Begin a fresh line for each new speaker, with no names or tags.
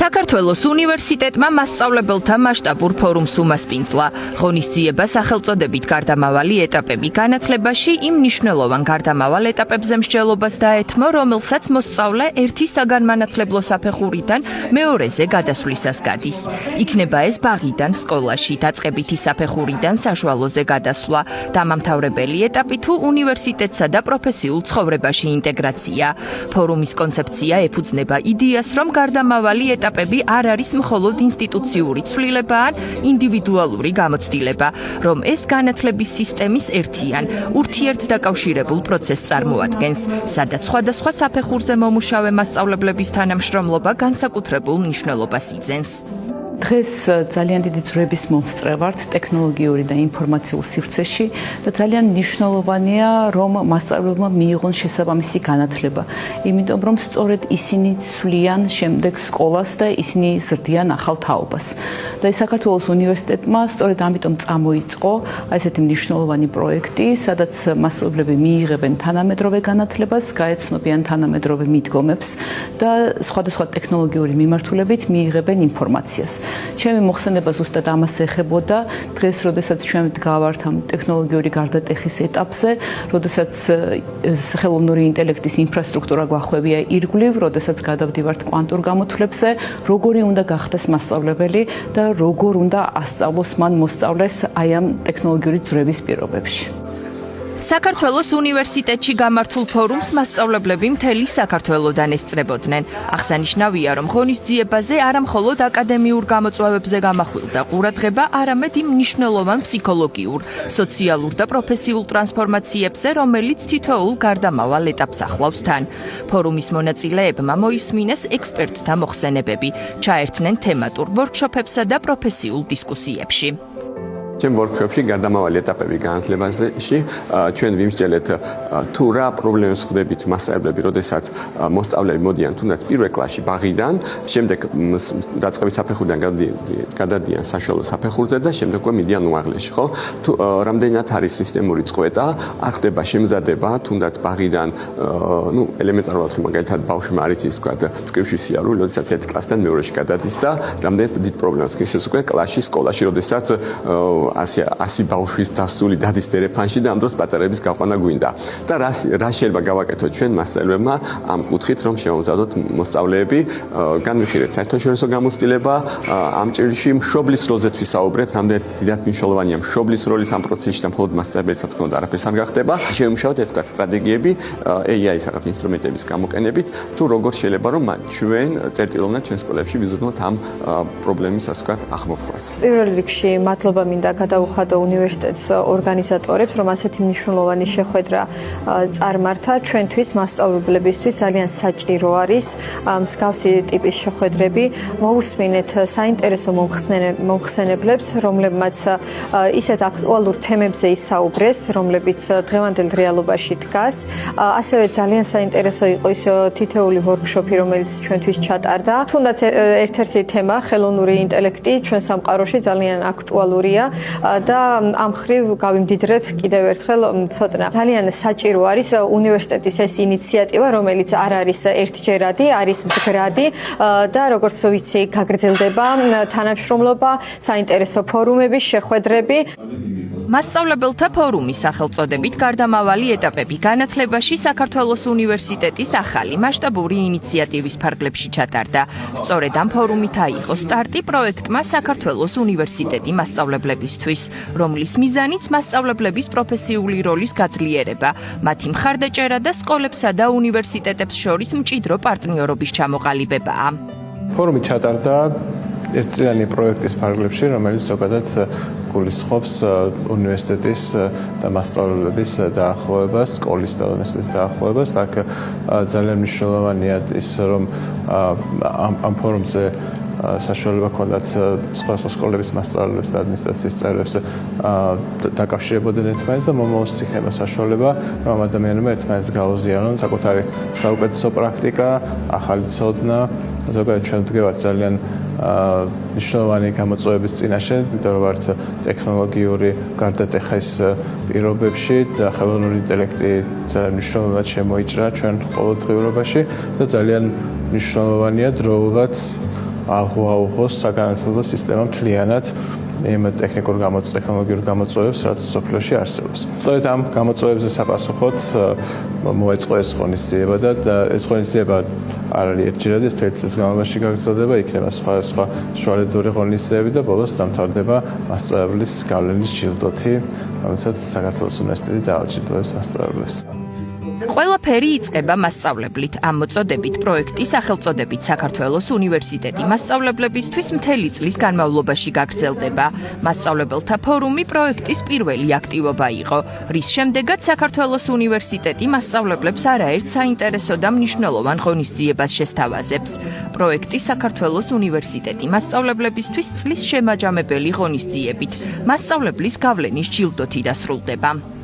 საქართველოს უნივერსიტეტმა მასწავლებელთა მასშტაბურ ფორუმს უმასპინძლა. ღონისძიება სახელწოდებით გარდამავალი ეტაპები განათლებაში იმ მნიშვნელოვან გარდამავალ ეტაპებზე მსჯელობას დაეთმო, რომელსაც მოსწავლე ერთი საგანმანათლებლო საფეხურიდან მეორეზე გადასვლისას გადის. იქნება ეს ბაღიდან სკოლაში, დაწყებითი საფეხურიდან საშუალოზე გადასვლა, დამამთავრებელი ეტაპი თუ უნივერსიტეტსა და პროფესიულ ცხოვრებაში ინტეგრაცია. ფორუმის კონცეფცია ეფუძნება იდეას, რომ გარდამავალი ეტაპები არ არის მხოლოდ ინსტიტუციური ცვლილება ან ინდივიდუალური გამოცდილება, რომ ეს განათლების სისტემის ერთიან, ურთიერთდაკავშირებულ პროცესს წარმოადგენს, სადაც სხვადასხვა საფეხურზე მომუშავე მასწავლებლების თანამშრომლობა განსაკუთრებულ მნიშვნელობას იძენს.
დღეს ძალიან დიდი ძვრების მომსწრე ვართ ტექნოლოგიური და ინფორმაციულ სივრცეში და ძალიან მნიშვნელოვანია, რომ მასწავლებლებმა მიიღონ შესაბამისი განათლება, იმიტომ რომ სწორედ ისინი ცვლიან შემდეგ სკოლას და ისინი ზრდიან ახალ თაობას. და საქართველოს უნივერსიტეტმა სწორედ ამიტომ წამოიწყო ესეთი მნიშვნელოვანი პროექტი, სადაც მასწავლებლები მიიღებენ თანამედროვე განათლებას, გაეცნობიან თანამედროვე მიდგომებს და სხვადასხვა ტექნოლოგიური მიმართულებით მიიღებენ ინფორმაციას. ჩემი მოხსენება ზუსტად ამას ეხებოდა დღეს, როდესაც ჩვენ ვდგავართ ამ ტექნოლოგიური გარდატეხის ეტაპზე, როდესაც ხელოვნური ინტელექტის ინფრასტრუქტურა გვახვევია ირგვლივ, როდესაც გადავდივართ კვანტურ გამოთვლებზე, როგორი უნდა გახდეს მასწავლებელი და როგორ უნდა ასწავლოს მან მოსწავლეს აი ამ ტექნოლოგიური ძვრების პირობებში.
საქართველოს უნივერსიტეტში გამართულ ფორუმს მასწავლებლები მთელი საქართველოდან ესწრებოდნენ. აღსანიშნავია, რომ ღონისძიებაზე არა მხოლოდ აკადემიურ გამოწვევებზე გამახვილდა ყურადღება, არამედ იმ მნიშვნელოვან ფსიქოლოგიურ, სოციალურ და პროფესიულ ტრანსფორმაციებზე, რომელიც თითოეულ გარდამავალ ეტაპს ახლავს თან. ფორუმის მონაწილეებმა მოისმინეს ექსპერტთა მოხსენებები, ჩაერთნენ თემატურ ვორქშოპებსა და პროფესიულ დისკუსიებში.
ჩემ ვორქშოპში გარდამავალი ეტაპები განათლებაში ჩვენ ვიმსჯელეთ თუ რა პრობლემებს ხვდებით მასწავლებლები, როდესაც მოსწავლეები მოდიან თუნდაც პირველ კლასში ბაღიდან, შემდეგ დაწყების საფეხურიდან გადადიან საშუალო საფეხურზე და შემდეგ უკვე მიდიან უმაღლესში, ხო? თუ რამდენად არის სისტემური წყვეტა, არ ხდება შემზადება თუნდაც ბაღიდან, ელემენტარულად რომ მაგალითად ბავშვმა არ იცის თქვა წკრივში სიარული, როდესაც ერთ კლასიდან მეორეში გადადის და რამდენად დიდ პრობლემას ქცევს უკვე კლასში, სკოლაში, როდესაც 100 ბავშვის დასული დადის დერეფანში და ამ დროს პატარების გაყვანა გვინდა. და რა შეიძლება გავაკეთოთ ჩვენ მასწავლებლებმა ამ კუთხით, რომ შევამზადოთ მოსწავლეები, განვიხილეთ საერთაშორისო გამოცდილება, ამ ჭრილში მშობლის როლზე ვისაუბრეთ, რამდენად დიდად მნიშვნელოვანია მშობლის როლი ამ პროცესში და მხოლოდ მასწავლებელს თქო და არაფერს არ გახდება. შევიმუშავოთ თქვა სტრატეგიები AI რაღაც ინსტრუმენტების გამოყენებით, თუ როგორ შეიძლება რომ ჩვენ წერტილოვნად ჩვენ სკოლებში ვიზრუნოთ ამ პრობლემის ასე ვთქვათ ახმოხვრას.
პირველ რიგში მადლობა მინდა გადაუხადო უნივერსიტეტს ორგანიზატორებს, რომ ასეთი მნიშვნელოვანი შეხვედრა წარმართა. ჩვენთვის მასწავლებლებისთვის ძალიან საჭირო არის მსგავსი ტიპის შეხვედრები. მოусმინეთ საინტერესო მომხსენებლებს, რომლებმაც ისეთ აქტუალურ თემებზე ისაუბრეს, რომლებიც დღევანდელ რეალობაში დგას. ასევე ძალიან საინტერესო იყო ის თითეული ვორქშოპი, რომელიც ჩვენთვის ჩატარდა. თუნდაც ერთ-ერთი თემა ხელოვნური ინტელექტი ჩვენ სამყაროში ძალიან აქტუალურია და ამ ხრივ გავიმდიდრეთ კიდევ ერთხელ ცოტნა. ძალიან საჭირო არის უნივერსიტეტის ეს ინიციატივა, რომელიც არ არის ერთჯერადი, არის მდგრადი და როგორც ვიცი, გაგრძელდება თანამშრომლობა, საინტერესო ფორუმები, შეხვედრები.
მასწავლებელთა ფორუმის სახელწოდებით გარდამავალი ეტაპები განათლებაში საქართველოს უნივერსიტეტის ახალი მასშტაბური ინიციატივის ფარგლებში ჩატარდა. სწორედ ამ ფორუმით აიღო სტარტი პროექტმა საქართველოს უნივერსიტეტი მასწავლებლებისთვის, რომლის მიზანიც მასწავლებლების პროფესიული როლის გაძლიერება, მათი მხარდაჭერა და სკოლებსა და უნივერსიტეტებს შორის მჭიდრო პარტნიორობის ჩამოყალიბებაა.
ფორუმი ჩატარდა ერთწლიანი პროექტის ფარგლებში, რომელიც ზოგადად გულისხმობს უნივერსიტეტის და მასწავლებლების დაახლოებას, სკოლის და უნივერსიტეტის დაახლოებას. აქ ძალიან მნიშვნელოვანია ის, რომ ამ ფორუმზე საშუალება ჰქონდათ სხვადასხვა სკოლების მასწავლებლებს და ადმინისტრაციის წევრებს დაკავშირებოდნენ ერთმანეთს და მომავალში იქნება საშუალება, რომ ამ ადამიანებმა ერთმანეთს გაუზიარონ საკუთარი საუკეთესო პრაქტიკა, ახალი ცოდნა. ზოგადად ჩვენ ვდგევართ ძალიან მნიშვნელოვანი გამოწვევების წინაშე, იმიტომ რომ ვართ ტექნოლოგიური გარდატეხის პირობებში და ხელოვნური ინტელექტი ძალიან მნიშვნელოვნად შემოიჭრა ჩვენ ყოველდღიურობაში და ძალიან მნიშვნელოვანია დროულად აღუაუღოს საგანმანათლებლო სისტემა მთლიანად იმ ტექნიკურ გამოწვევებს, რაც სოფლიოში არსებობს. სწორედ ამ გამოწვევებზე საპასუხოდ მოეწყო ეს ღონისძიება და ეს ღონისძიება არ არის ერთჯერადი, ეს მთელი წლის განმავლობაში გაგრძელდება, იქნება სხვა შუალედური ღონისძიებები და ბოლოს დამთავრდება მასწავლებლის გავლენის ჯილდოთი, რომელსაც საქართველოს უნივერსიტეტი დააჯილდოებს მასწავლებლებს.
ყველაფერი იწყება მასწავლებლით. ამ მოწოდებით პროექტი სახელწოდებით საქართველოს უნივერსიტეტი მასწავლებლებისთვის მთელი წლის განმავლობაში გაგრძელდება. მასწავლებელთა ფორუმი პროექტის პირველი აქტივობა იყო, რის შემდეგაც საქართველოს უნივერსიტეტი მასწავლებლებს არაერთ საინტერესო და მნიშვნელოვან ღონისძიებას შესთავაზებს. პროექტი საქართველოს უნივერსიტეტი მასწავლებლებისთვის წლის შემაჯამებელი ღონისძიებით, მასწავლებლის გავლენის ჯილდოთი დასრულდება.